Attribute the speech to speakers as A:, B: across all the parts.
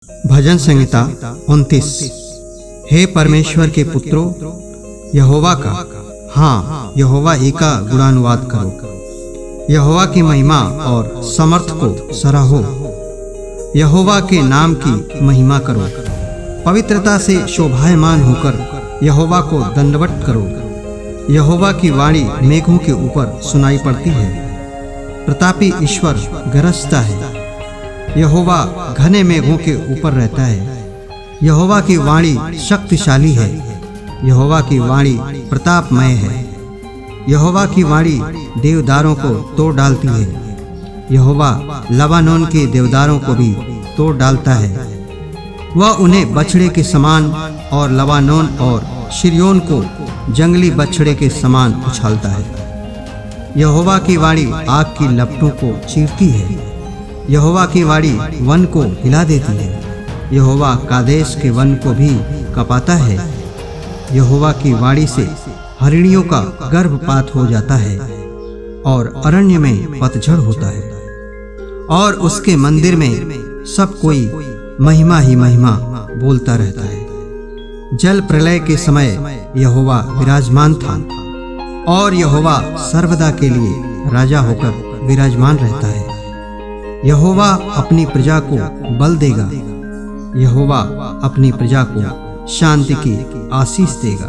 A: भजन संहिता 29। हे परमेश्वर के पुत्रों, यहोवा का, हाँ यहोवा ही का गुणानुवाद करो। यहोवा की महिमा और समर्थ को सराहो। यहोवा के नाम की महिमा करो। पवित्रता से शोभायमान होकर यहोवा को दंडवत करो। यहोवा की वाणी मेघों के ऊपर सुनाई पड़ती है। प्रतापी ईश्वर गरजता है। यहोवा घने मेघों के ऊपर रहता है। यहोवा की वाणी शक्तिशाली है। यहोवा की वाणी प्रतापमय है। यहोवा की वाणी देवदारों को तोड़ डालती है। यहोवा लबानोन के देवदारों को भी तोड़ डालता है। वह उन्हें बछड़े के समान और लबानोन और शिरयोन को जंगली बछड़े के समान उछालता है। यहोवा की वाणी आग की लपटों को चीरती है। यहोवा की वाणी वन को हिला देती है। यहोवा कादेश के वन को भी कपाता है। यहोवा की वाणी से हरिणियों का गर्भपात हो जाता है और अरण्य में पतझड़ होता है। और उसके मंदिर में सब कोई महिमा ही महिमा बोलता रहता है। जल प्रलय के समय यहोवा विराजमान था और यहोवा सर्वदा के लिए राजा होकर विराजमान रहता है। यहोवा अपनी प्रजा को बल देगा। यहोवा अपनी प्रजा को शांति की आशीष देगा।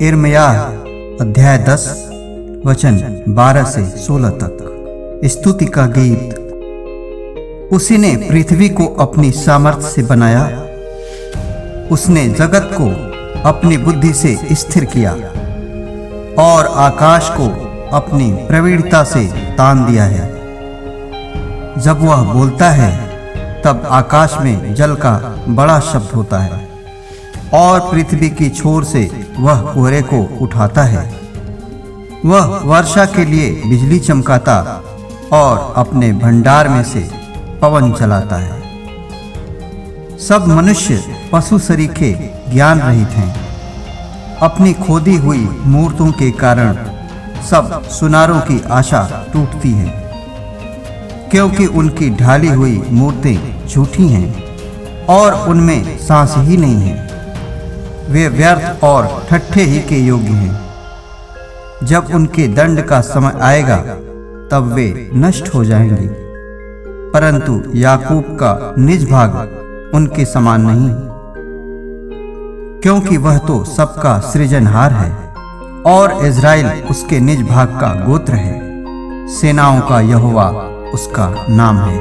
B: यिर्मयाह अध्याय 10 वचन 12 से 16 तक। स्तुति का गीत। उसी ने पृथ्वी को अपनी सामर्थ्य से बनाया। उसने जगत को अपनी बुद्धि से स्थिर किया और आकाश को अपनी प्रवीणता से तान दिया है। जब वह बोलता है तब आकाश में जल का बड़ा शब्द होता है और पृथ्वी की छोर से वह कोहरे को उठाता है। वह वर्षा के लिए बिजली चमकाता और अपने भंडार में से पवन चलाता है। सब मनुष्य पशु सरीखे ज्ञान रहित हैं। अपनी खोदी हुई मूर्तों के कारण सब सुनारों की आशा टूटती है, क्योंकि उनकी ढाली हुई मूर्तें झूठी हैं और उनमें सांस ही नहीं है। वे व्यर्थ और ठट्ठे ही के योग्य हैं। जब उनके दंड का समय आएगा तब वे नष्ट हो जाएंगे, परंतु याकूब का निज भाग उनके समान नहीं, क्योंकि वह तो सबका सृजनहार है और इज़राइल उसके निज भाग का गोत्र है। सेनाओं का यहोवा उसका नाम है।